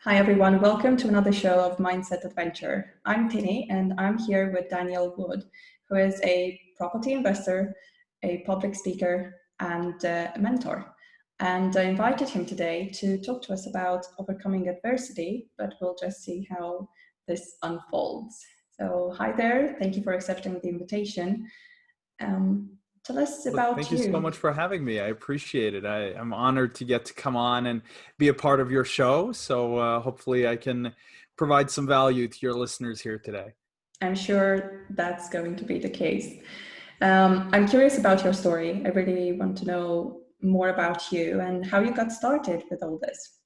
Hi everyone, welcome to another show of Mindset Adventure. I'm Tini and I'm here with Daniel Wood, who is a property investor, a public speaker, and a mentor. And I invited him today to talk to us about overcoming adversity, but we'll just see how this unfolds. So hi there, thank you for accepting the invitation. Tell us Well, about thank you so you. much for having me. I appreciate it. I'm honored to get to come on and be a part of your show. So hopefully I can provide some value to your listeners here today. I'm sure that's going to be the case. I'm curious about your story. I really want to know more about you and how you got started with all this.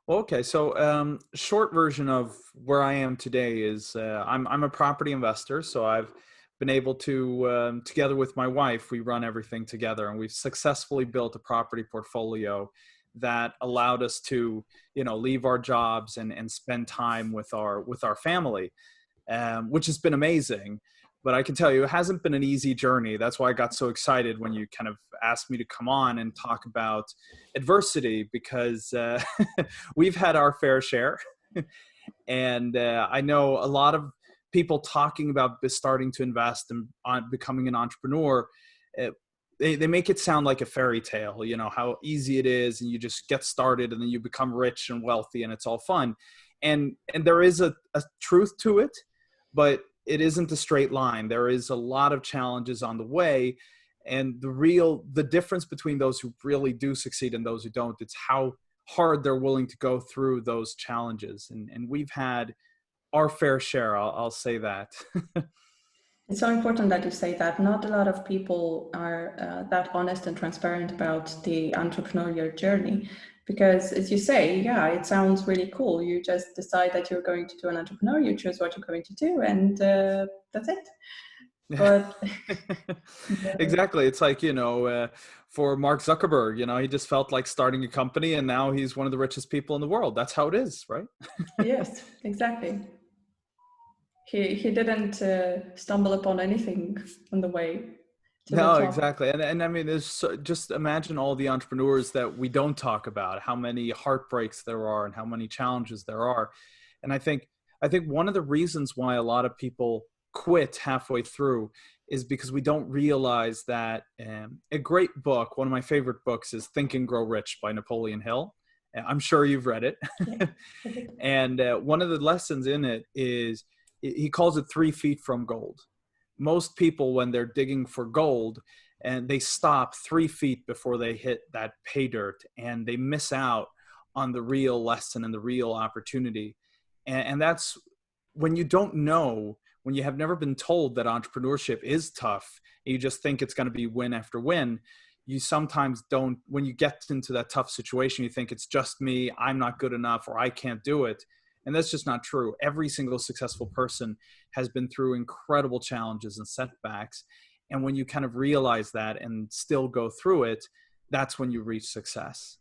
Okay, so short version of where I am today is I'm a property investor. So I've been able to, together with my wife, we run everything together, and we've successfully built a property portfolio that allowed us to, leave our jobs and spend time with our family, which has been amazing. But I can tell you, it hasn't been an easy journey. That's why I got so excited when you kind of asked me to come on and talk about adversity, because we've had our fair share. And I know a lot of people talking about starting to invest and becoming an entrepreneur. They make it sound like a fairy tale, how easy it is, and you just get started and then you become rich and wealthy and it's all fun. And there is a truth to it, but it isn't a straight line. There is a lot of challenges on the way. And the difference between those who really do succeed and those who don't, it's how hard they're willing to go through those challenges. And we've had our fair share. I'll say that. It's so important that you say that. Not a lot of people are that honest and transparent about the entrepreneurial journey. Because as you say, yeah, it sounds really cool. You just decide that you're going to do an entrepreneur, you choose what you're going to do, and that's it. But Exactly. It's like, for Mark Zuckerberg, he just felt like starting a company and now he's one of the richest people in the world. That's how it is, right? yes, exactly. He didn't stumble upon anything on the way to the No, top. exactly. And I mean, just imagine all the entrepreneurs that we don't talk about, how many heartbreaks there are and how many challenges there are. And I think one of the reasons why a lot of people quit halfway through is because we don't realize that a great book, one of my favorite books, is Think and Grow Rich by Napoleon Hill. I'm sure you've read it. Yeah. And one of the lessons in it is he calls it 3 feet from gold. Most people, when they're digging for gold, and they stop 3 feet before they hit that pay dirt, and they miss out on the real lesson and the real opportunity. And that's when you don't know, when you have never been told that entrepreneurship is tough, and you just think it's going to be win after win. You sometimes don't, when you get into that tough situation, you think it's just me, I'm not good enough, or I can't do it. And that's just not true. Every single successful person has been through incredible challenges and setbacks. And when you kind of realize that and still go through it, that's when you reach success.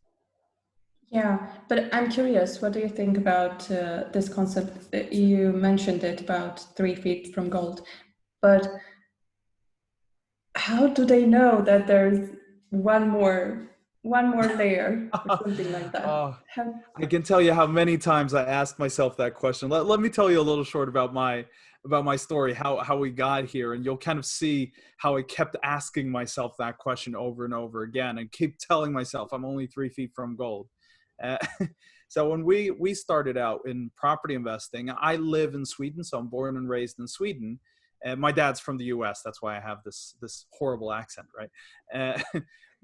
Yeah, but I'm curious, what do you think about this concept? You mentioned it about 3 feet from gold, but how do they know that there's one more layer or something like that? Oh, How, I can tell you how many times I asked myself that question. Let me tell you a little short about my story, how we got here, and you'll kind of see how I kept asking myself that question over and over again, and keep telling myself I'm only 3 feet from gold. Uh, so when we started out in property investing, I live in Sweden, so I'm born and raised in Sweden. And my dad's from the U.S. That's why I have this horrible accent, right?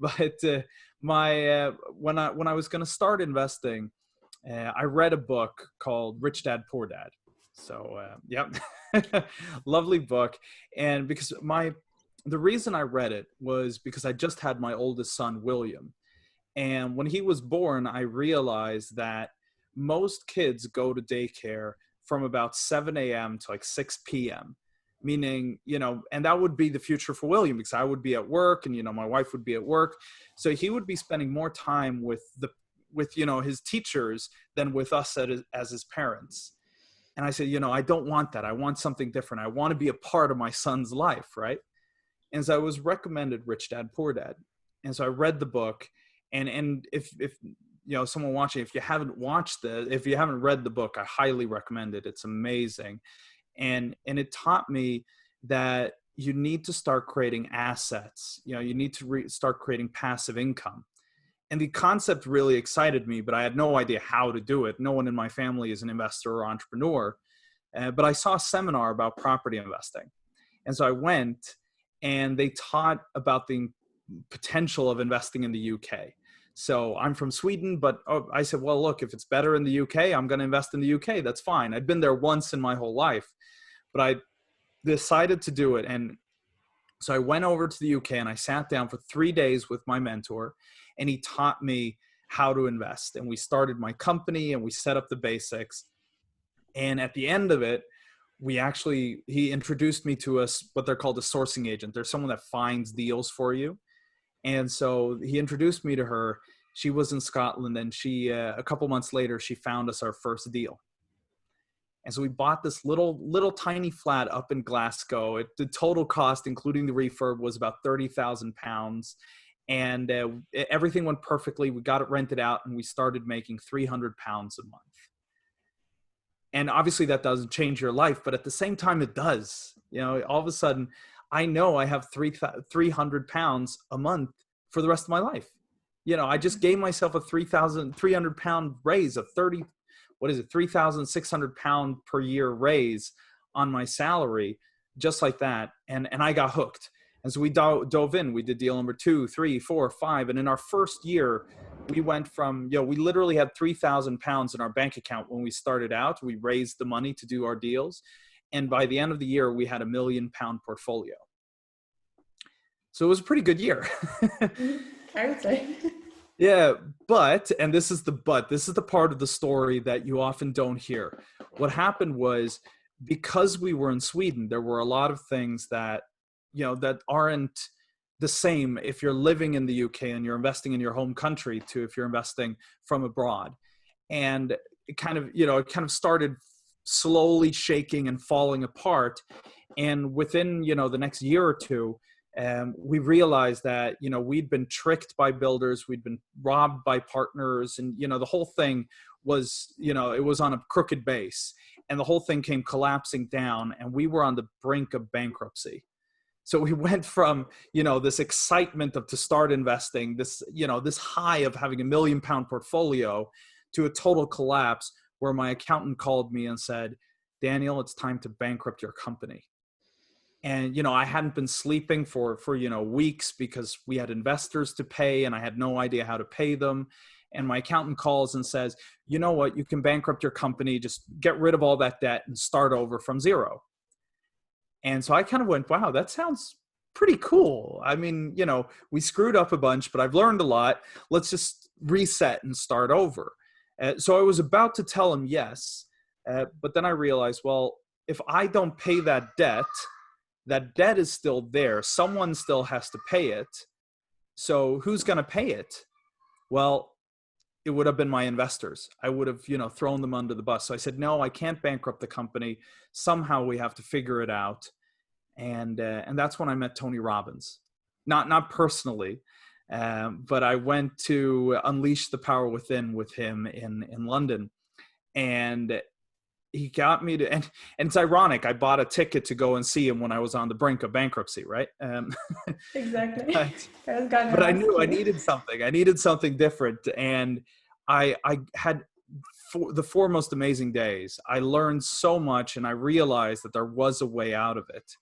But when I was going to start investing, I read a book called Rich Dad Poor Dad. So yep, lovely book. And because the reason I read it was because I just had my oldest son, William. And when he was born, I realized that most kids go to daycare from about 7 a.m. to like 6 p.m. Meaning, and that would be the future for William, because I would be at work and, my wife would be at work. So he would be spending more time with his teachers than with us as his parents. And I said, I don't want that. I want something different. I want to be a part of my son's life, right? And so I was recommended Rich Dad Poor Dad. And so I read the book, and if someone watching, if you haven't read the book, I highly recommend it. It's amazing. And it taught me that you need to start creating assets. You need to start creating passive income. And the concept really excited me, but I had no idea how to do it. No one in my family is an investor or entrepreneur. But I saw a seminar about property investing. And so I went, and they taught about the potential of investing in the UK. So I'm from Sweden, but I said, well, look, if it's better in the UK, I'm going to invest in the UK. That's fine. I'd been there once in my whole life, but I decided to do it. And so I went over to the UK and I sat down for 3 days with my mentor, and he taught me how to invest. And we started my company and we set up the basics. And at the end of it, he introduced me to what they're called a sourcing agent. There's someone that finds deals for you. And so he introduced me to her. She was in Scotland, and a couple months later, she found us our first deal. And so we bought this little tiny flat up in Glasgow. The total cost, including the refurb, was about £30,000. And everything went perfectly. We got it rented out, and we started making £300 a month. And obviously that doesn't change your life, but at the same time it does. All of a sudden, I know I have £300 a month for the rest of my life. I just gave myself a £300 raise, £3,600 per year raise on my salary, just like that. And I got hooked. And so we dove in. We did deal number 2, 3, 4, 5. And in our first year, we went from, we literally had £3,000 in our bank account when we started out. We raised the money to do our deals. And by the end of the year, we had £1 million portfolio. So it was a pretty good year. I would say. Yeah, and this is the part of the story that you often don't hear. What happened was, because we were in Sweden, there were a lot of things that, that aren't the same if you're living in the UK and you're investing in your home country to if you're investing from abroad. And it kind of started slowly shaking and falling apart. And within, the next year or two, we realized that, we'd been tricked by builders, we'd been robbed by partners, and, the whole thing was, it was on a crooked base, and the whole thing came collapsing down, and we were on the brink of bankruptcy. So we went from, this excitement to start investing, this high of having £1 million portfolio, to a total collapse where my accountant called me and said, Daniel, it's time to bankrupt your company. And, I hadn't been sleeping for weeks because we had investors to pay and I had no idea how to pay them. And my accountant calls and says, you know what, you can bankrupt your company, just get rid of all that debt and start over from zero. And so I kind of went, wow, that sounds pretty cool. I mean, we screwed up a bunch, but I've learned a lot. Let's just reset and start over. So I was about to tell him yes, but then I realized, well, if I don't pay that debt is still there. Someone still has to pay it. So who's going to pay it? Well, it would have been my investors. I would have, thrown them under the bus. So I said, no, I can't bankrupt the company. Somehow we have to figure it out. And that's when I met Tony Robbins. Not personally, but I went to Unleash the Power Within with him in London. And he got me to, and it's ironic, I bought a ticket to go and see him when I was on the brink of bankruptcy, right? Exactly. But I knew I needed something. I needed something different. And I had the 4 most amazing days. I learned so much, and I realized that there was a way out of it.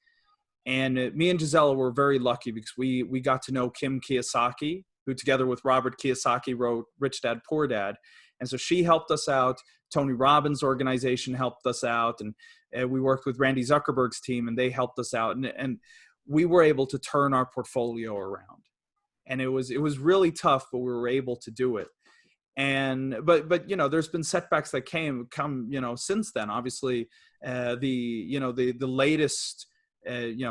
And me and Gisela were very lucky because we got to know Kim Kiyosaki, who together with Robert Kiyosaki wrote Rich Dad, Poor Dad. And so she helped us out. Tony Robbins' organization helped us out. And we worked with Randy Zuckerberg's team, and they helped us out. And we were able to turn our portfolio around. And it was really tough, but we were able to do it. And but there's been setbacks that come since then. Obviously, the latest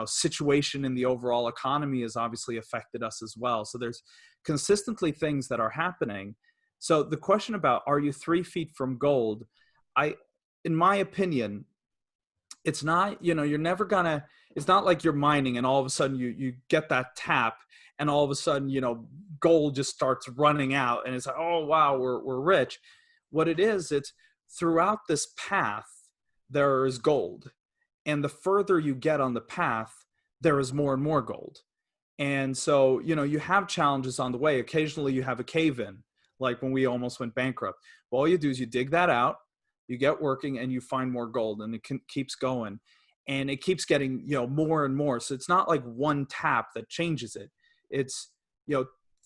situation in the overall economy has obviously affected us as well. So there's consistently things that are happening. So the question about, are you 3 feet from gold? In my opinion, it's not, you're never gonna, it's not like you're mining and all of a sudden you get that tap and all of a sudden, gold just starts running out and it's like, oh, wow, we're rich. What it is, it's throughout this path, there is gold. And the further you get on the path, there is more and more gold. And so, you have challenges on the way. Occasionally you have a cave in, like when we almost went bankrupt. Well, all you do is you dig that out, you get working, and you find more gold, and it keeps going. And it keeps getting, more and more. So it's not like one tap that changes it. It's,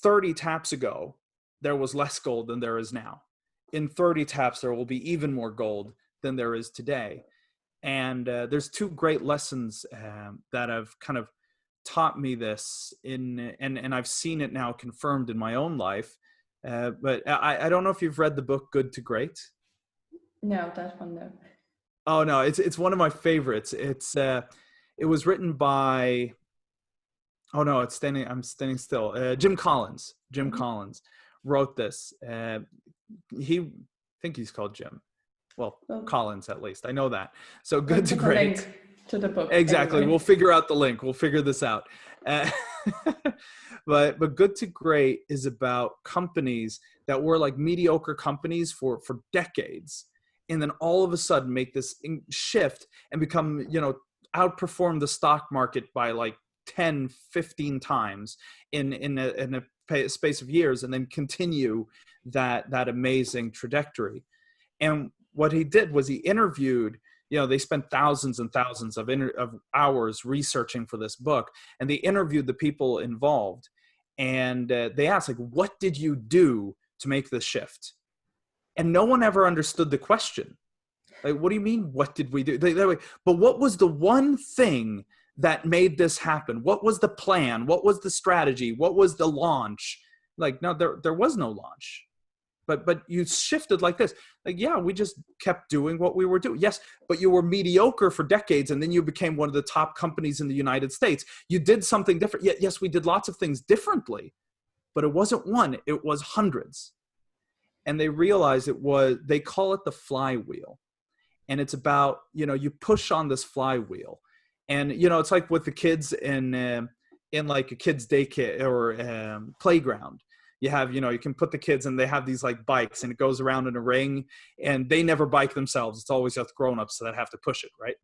30 taps ago, there was less gold than there is now. In 30 taps, there will be even more gold than there is today. And there's two great lessons that have kind of taught me this and I've seen it now confirmed in my own life. But I don't know if you've read the book Good to Great. No, that one, no. Oh no, it's one of my favorites. It was written by, oh no, I'm standing still. Jim Collins. Jim Collins wrote this. I think he's called Jim. Well, Collins at least. I know that. So Good to Great. Link to the book. Exactly. Anyway. We'll figure out the link. We'll figure this out. But Good to Great is about companies that were like mediocre companies for decades. And then all of a sudden make this shift and become, outperform the stock market by like 10, 15 times in a space of years, and then continue that amazing trajectory. And what he did was he interviewed, they spent thousands and thousands of hours researching for this book, and they interviewed the people involved. And they asked, like, what did you do to make this shift? And no one ever understood the question. Like, what do you mean, what did we do? They're like, but what was the one thing that made this happen? What was the plan? What was the strategy? What was the launch? Like, no, there was no launch. But you shifted like this. Like, yeah, we just kept doing what we were doing. Yes, but you were mediocre for decades, and then you became one of the top companies in the United States. You did something different. Yes, we did lots of things differently, but it wasn't one, it was hundreds. And they realized they call it the flywheel. And it's about, you push on this flywheel. And, it's like with the kids in like a kid's daycare or playground. You have, you can put the kids and they have these like bikes, and it goes around in a ring, and they never bike themselves. It's always us grown-ups that have to push it, right?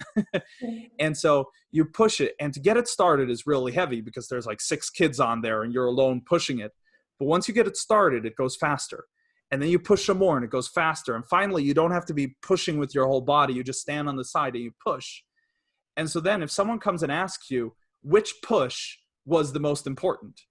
And so you push it, and to get it started is really heavy because there's like 6 kids on there and you're alone pushing it. But once you get it started, it goes faster. And then you push some more and it goes faster. And finally, you don't have to be pushing with your whole body. You just stand on the side and you push. And so then if someone comes and asks you, which push was the most important?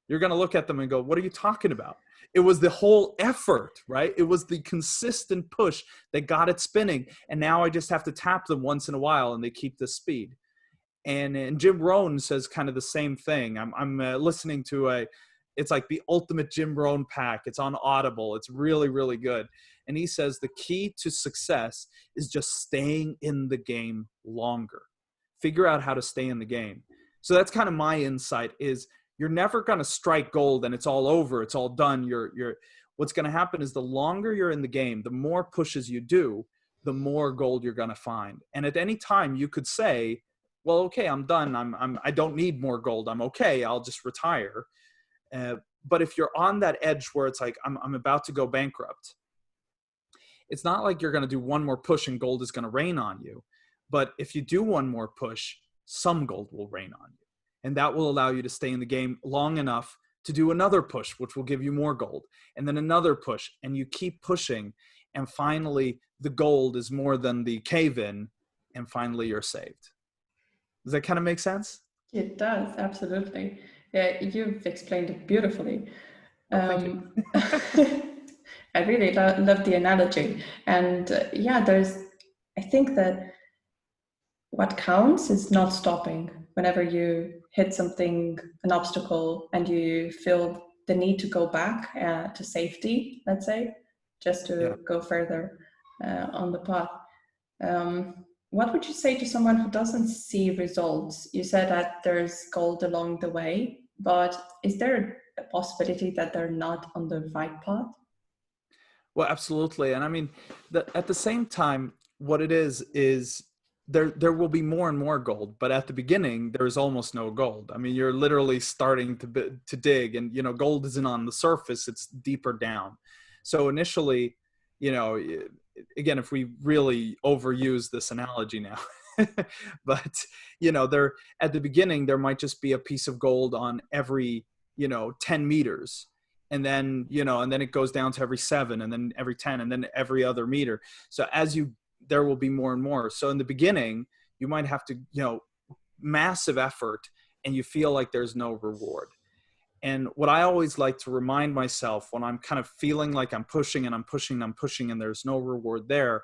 You're going to look at them and go, what are you talking about? It was the whole effort, right? It was the consistent push that got it spinning. And now I just have to tap them once in a while and they keep the speed. And Jim Rohn says kind of the same thing. I'm listening to it's like the ultimate Jim Rohn pack. It's on Audible. It's really, really good. And he says the key to success is just staying in the game longer. Figure out how to stay in the game. So that's kind of my insight is you're never going to strike gold and it's all over. It's all done. What's going to happen is the longer you're in the game, the more pushes you do, the more gold you're going to find. And at any time you could say, well, okay, I'm done. I don't need more gold. I'm okay. I'll just retire. But if you're on that edge where it's like, I'm about to go bankrupt, it's not like you're going to do one more push and gold is going to rain on you. But if you do one more push, some gold will rain on you. And that will allow you to stay in the game long enough to do another push, which will give you more gold. And then another push. And you keep pushing. And finally, the gold is more than the cave-in. And finally, you're saved. Does that kind of make sense? It does, absolutely. Yeah, you've explained it beautifully. Thank you. I really love the analogy. And I think that what counts is not stopping. Whenever you hit something, an obstacle, and you feel the need to go back to safety, let's say, just to go further on the path. What would you say to someone who doesn't see results? You said that there's gold along the way, but is there a possibility that they're not on the right path? Well, absolutely. And I mean, at the same time, what it is there will be more and more gold, but at the beginning there's almost no gold. I mean, you're literally starting to dig, and you know, gold isn't on the surface, it's deeper down. So initially, you know, again, if we really overuse this analogy now, but you know, there at the beginning there might just be a piece of gold on every, you know, 10 meters, and then, you know, and then it goes down to every 7, and then every 10, and then every other meter. So as you, there will be more and more. So in the beginning, you might have to, you know, massive effort, and you feel like there's no reward. And what I always like to remind myself when I'm kind of feeling like I'm pushing and I'm pushing and I'm pushing and there's no reward there,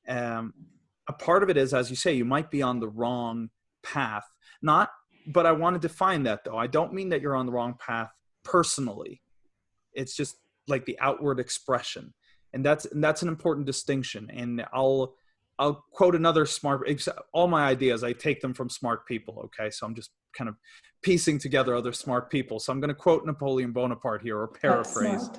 a part of it is, as you say, you might be on the wrong path. Not, but I want to define that though. I don't mean that you're on the wrong path personally. It's just like the outward expression. And that's an important distinction. And I'll quote another smart, all my ideas, I take them from smart people. Okay. So I'm just kind of piecing together other smart people. So I'm going to quote Napoleon Bonaparte here, or paraphrase.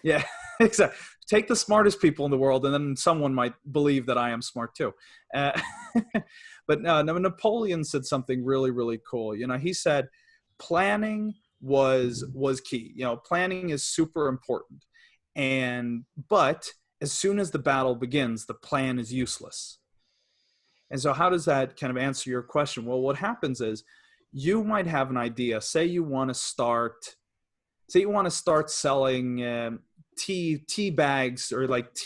Yeah, exactly. Take the smartest people in the world, and then someone might believe that I am smart too. But Napoleon said something really, really cool. You know, he said, planning was key. You know, planning is super important. But as soon as the battle begins, the plan is useless. And so how does that kind of answer your question? Well, what happens is you might have an idea. Say you want to start selling tea bags, or like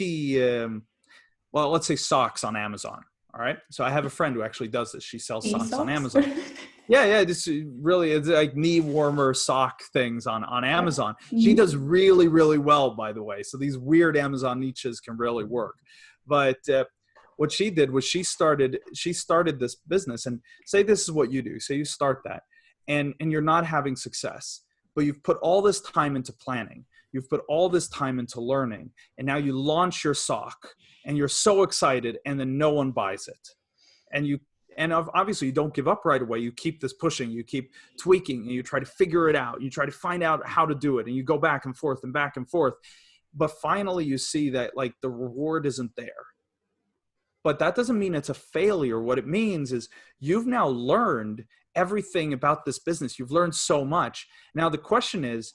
well, let's say socks on Amazon. All right. So I have a friend who actually does this. She sells socks on Amazon. Yeah. This really is like knee warmer sock things on Amazon. She does really, really well, by the way. So these weird Amazon niches can really work. But what she did was she started this business, and say this is what you do. Say you start that, and you're not having success, but you've put all this time into planning. You've put all this time into learning, and now you launch your sock and you're so excited, and then no one buys it. And obviously you don't give up right away. You keep this pushing, you keep tweaking, and you try to figure it out. You try to find out how to do it, and you go back and forth and back and forth. But finally you see that like the reward isn't there. But that doesn't mean it's a failure. What it means is you've now learned everything about this business. You've learned so much. Now the question is,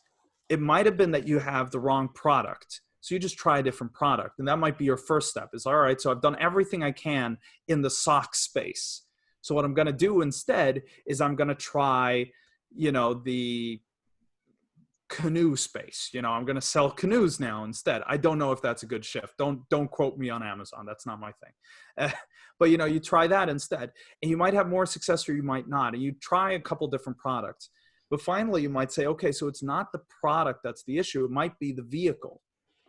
it might have been that you have the wrong product. So you just try a different product. And that might be your first step is, all right, so I've done everything I can in the sock space. So what I'm going to do instead is I'm going to try, you know, the canoe space. You know, I'm going to sell canoes now instead. I don't know if that's a good shift. Don't quote me on Amazon. That's not my thing. But, you know, you try that instead, and you might have more success or you might not. And you try a couple different products. But finally, you might say, okay, so it's not the product that's the issue. It might be the vehicle.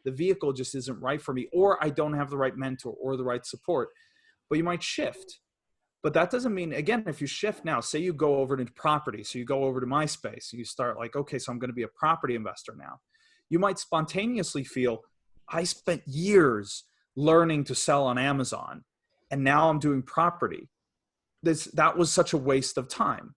The vehicle just isn't right for me, or I don't have the right mentor or the right support. But you might shift. But that doesn't mean, again, if you shift now, say you go over to property. So you go over to my space. You start like, okay, so I'm going to be a property investor now. You might spontaneously feel, I spent years learning to sell on Amazon, and now I'm doing property. That was such a waste of time.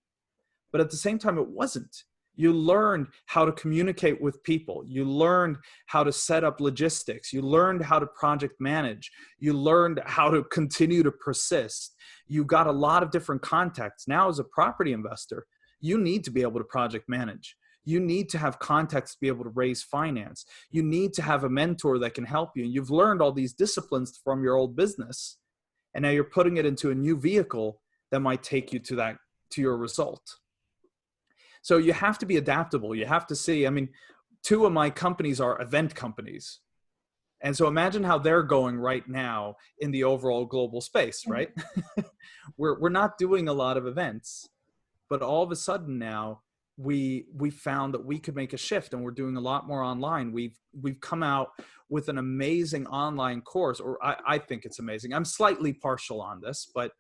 But at the same time, it wasn't. You learned how to communicate with people. You learned how to set up logistics. You learned how to project manage. You learned how to continue to persist. You got a lot of different contacts. Now, as a property investor, you need to be able to project manage. You need to have contacts to be able to raise finance. You need to have a mentor that can help you. And you've learned all these disciplines from your old business. And now you're putting it into a new vehicle that might take you to your result. So you have to be adaptable. You have to see, I mean, 2 of my companies are event companies. And so imagine how they're going right now in the overall global space, right? We're not doing a lot of events, but all of a sudden now we found that we could make a shift, and we're doing a lot more online. We've come out with an amazing online course, or I think it's amazing. I'm slightly partial on this, but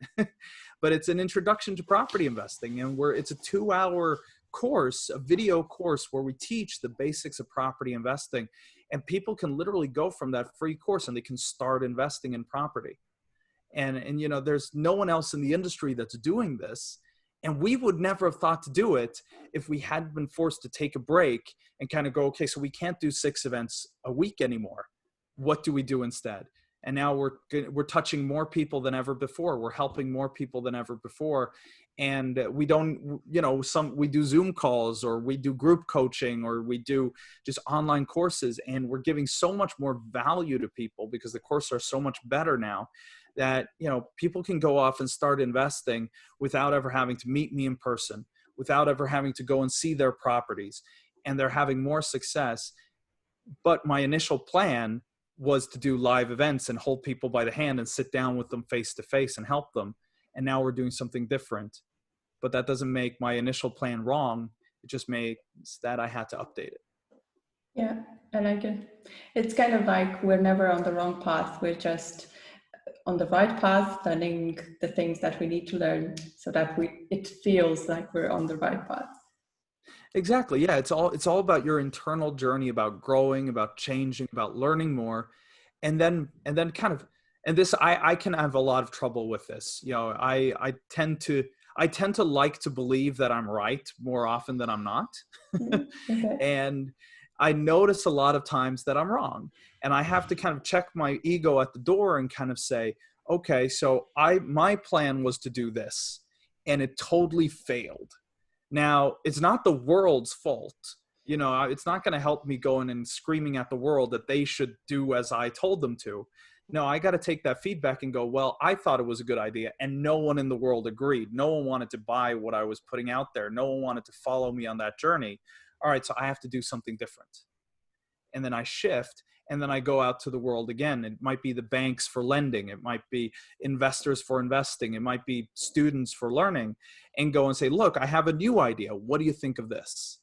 it's an introduction to property investing, and it's a 2-hour course, a video course where we teach the basics of property investing, and people can literally go from that free course and they can start investing in property. And you know, there's no one else in the industry that's doing this. And we would never have thought to do it if we hadn't been forced to take a break and kind of go, okay, so we can't do 6 events a week anymore. What do we do instead? And now we're touching more people than ever before. We're helping more people than ever before. And we don't, we do Zoom calls, or we do group coaching, or we do just online courses. And we're giving so much more value to people because the courses are so much better now that, people can go off and start investing without ever having to meet me in person, without ever having to go and see their properties. And they're having more success. But my initial plan was to do live events and hold people by the hand and sit down with them face to face and help them. And now we're doing something different. But that doesn't make my initial plan wrong. It just makes that I had to update it. Yeah, I like it. It's kind of like we're never on the wrong path. We're just on the right path, learning the things that we need to learn so that it feels like we're on the right path. Exactly. Yeah. It's all about your internal journey, about growing, about changing, about learning more. And then this, I can have a lot of trouble with this. I tend to like to believe that I'm right more often than I'm not. Okay. And I notice a lot of times that I'm wrong, and I have to kind of check my ego at the door and kind of say, okay, so my plan was to do this and it totally failed. Now, it's not the world's fault. It's not going to help me going and screaming at the world that they should do as I told them to. No, I got to take that feedback and go, well, I thought it was a good idea and no one in the world agreed. No one wanted to buy what I was putting out there. No one wanted to follow me on that journey. All right, so I have to do something different. And then I shift, and then I go out to the world again. It might be the banks for lending. It might be investors for investing. It might be students for learning, and go and say, look, I have a new idea. What do you think of this?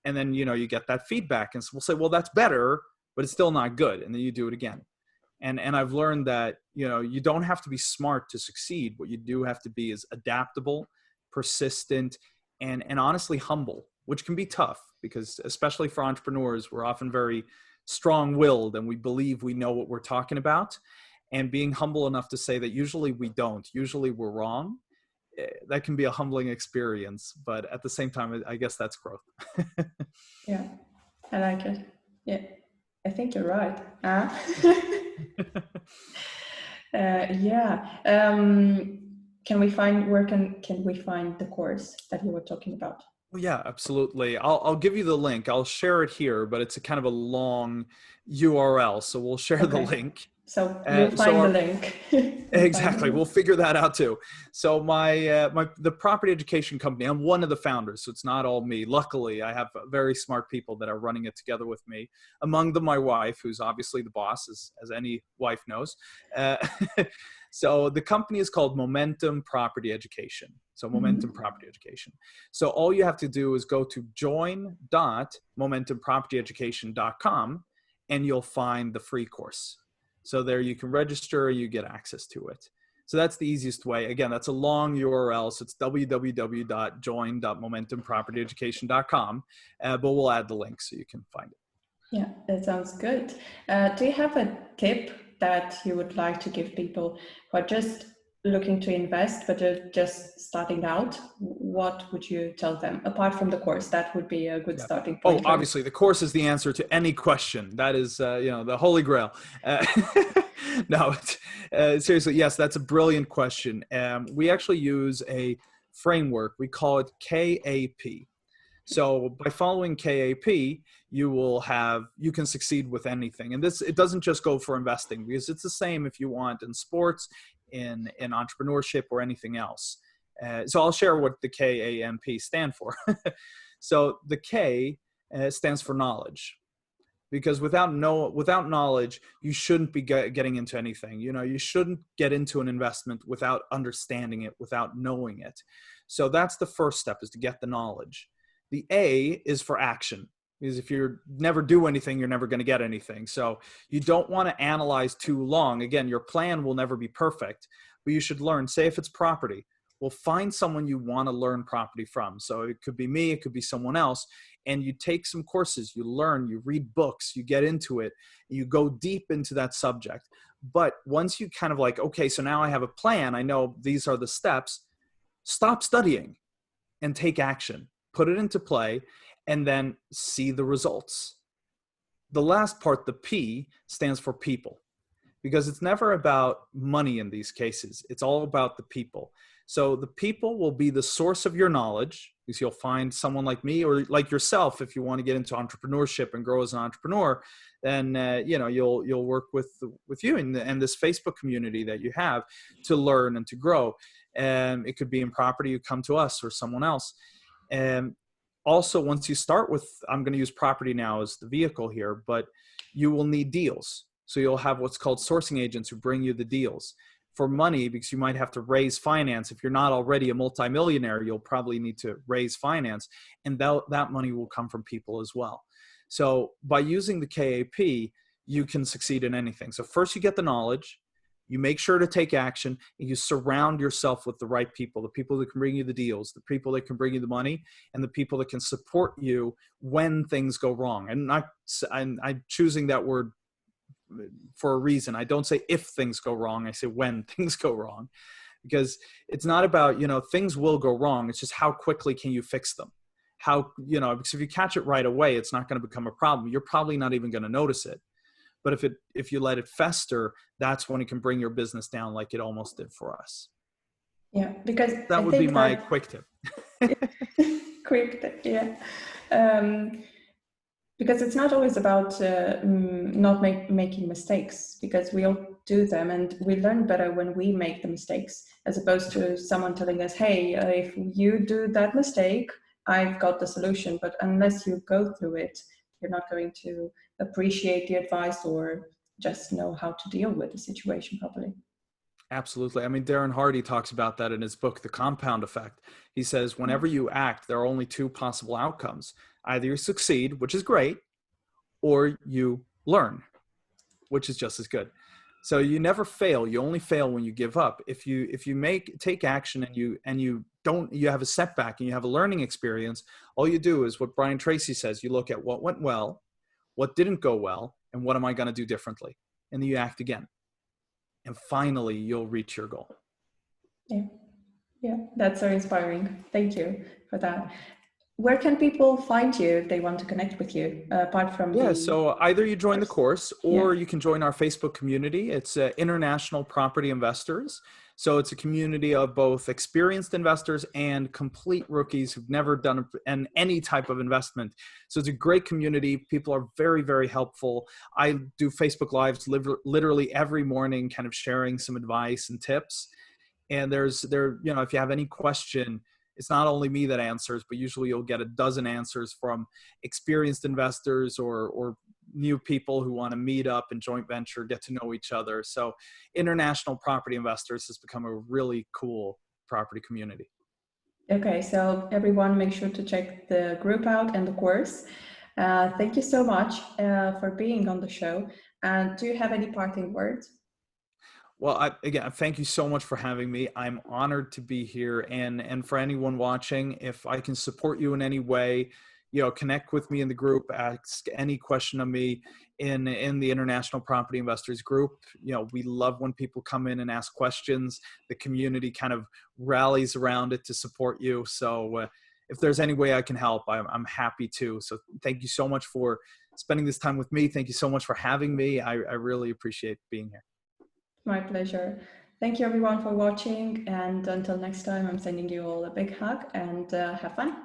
And then, you get that feedback, and we'll say, well, that's better, but it's still not good. And then you do it again. And I've learned that, you don't have to be smart to succeed. What you do have to be is adaptable, persistent, and honestly humble, which can be tough because especially for entrepreneurs, we're often very strong-willed and we believe we know what we're talking about. And being humble enough to say that usually we don't, usually we're wrong, that can be a humbling experience. But at the same time, I guess that's growth. Yeah, I like it. Yeah, I think you're right. Yeah. Where can we find the course that you were talking about? Well, yeah, absolutely. I'll give you the link. I'll share it here, but it's a kind of a long URL, so we'll share the link. So you'll find the link. Exactly. We'll figure that out too. So the property education company, I'm one of the founders, so it's not all me. Luckily, I have very smart people that are running it together with me. Among them, my wife, who's obviously the boss, as any wife knows. So the company is called Momentum Property Education. So Momentum Property Education. So all you have to do is go to join.momentumpropertyeducation.com and you'll find the free course. So there you can register, you get access to it. So that's the easiest way. Again, that's a long URL. So it's www.join.momentumpropertyeducation.com, but we'll add the link so you can find it. Yeah, that sounds good. Do you have a tip that you would like to give people who are just looking to invest, but are just starting out? What would you tell them apart from the course? That would be a good starting point. Oh, obviously the course is the answer to any question. That is, the Holy Grail. No, seriously, yes, that's a brilliant question. We actually use a framework. We call it KAP. So by following KAP, you can succeed with anything. And it doesn't just go for investing, because it's the same if you want in sports, in entrepreneurship, or anything else. So I'll share what the KAMP stand for. So the K stands for knowledge, because without knowledge, you shouldn't be getting into anything. You shouldn't get into an investment without understanding it, without knowing it. So that's the first step, is to get the knowledge. The A is for action, because if you never do anything, you're never going to get anything. So you don't want to analyze too long. Again, your plan will never be perfect, but you should learn. Say if it's property, well, find someone you want to learn property from. So it could be me, it could be someone else. And you take some courses, you learn, you read books, you get into it, you go deep into that subject. But once you kind of like, okay, so now I have a plan, I know these are the steps, stop studying and take action. Put it into play, and then see the results. The last part, the P, stands for people. because it's never about money in these cases. It's all about the people. So the people will be the source of your knowledge, because you'll find someone like me or like yourself. If you want to get into entrepreneurship and grow as an entrepreneur, then you'll work with you and this Facebook community that you have to learn and to grow. And it could be in property, you come to us or someone else. And also, once you start with, I'm going to use property now as the vehicle here, but you will need deals. So you'll have what's called sourcing agents who bring you the deals. For money, because you might have to raise finance. If you're not already a multimillionaire, you'll probably need to raise finance, and that money will come from people as well. So by using the KAP, you can succeed in anything. So first you get the knowledge, you make sure to take action, and you surround yourself with the right people, the people that can bring you the deals, the people that can bring you the money, and the people that can support you when things go wrong. And I'm choosing that word for a reason. I don't say if things go wrong, I say when things go wrong, because it's not about, things will go wrong. It's just how quickly can you fix them? Because if you catch it right away, it's not going to become a problem. You're probably not even going to notice it. But if you let it fester, that's when it can bring your business down, like it almost did for us. Yeah, because that would be my quick tip. Quick tip, yeah. Because it's not always about not making mistakes, because we all do them, and we learn better when we make the mistakes, as opposed to someone telling us, hey, if you do that mistake, I've got the solution. But unless you go through it, you're not going to appreciate the advice or just know how to deal with the situation properly. Absolutely. I mean, Darren Hardy talks about that in his book, The Compound Effect. He says, whenever you act, there are only two possible outcomes. Either you succeed, which is great, or you learn, which is just as good. So you never fail. You only fail when you give up. If you take action and you have a setback and you have a learning experience, all you do is what Brian Tracy says. You look at what went well, what didn't go well, and what am I going to do differently? And then you act again. And finally, you'll reach your goal. Yeah, that's so inspiring. Thank you for that. Where can people find you if they want to connect with you, apart from so either you join the course or you can join our Facebook community. It's International Property Investors. So it's a community of both experienced investors and complete rookies who've never done any type of investment. So it's a great community. People are very, very helpful. I do Facebook Lives literally every morning, kind of sharing some advice and tips. And if you have any question, it's not only me that answers, but usually you'll get a dozen answers from experienced investors or new people who want to meet up and joint venture, get to know each other. So International Property Investors has become a really cool property community. Okay, so everyone make sure to check the group out and the course. Thank you so much for being on the show. And do you have any parting words? Well, again, thank you so much for having me. I'm honored to be here. And for anyone watching, if I can support you in any way, connect with me in the group, ask any question of me in the International Property Investors group. We love when people come in and ask questions. The community kind of rallies around it to support you. So if there's any way I can help, I'm happy to. So thank you so much for spending this time with me. Thank you so much for having me. I really appreciate being here. My pleasure. Thank you everyone for watching, and until next time, I'm sending you all a big hug and have fun.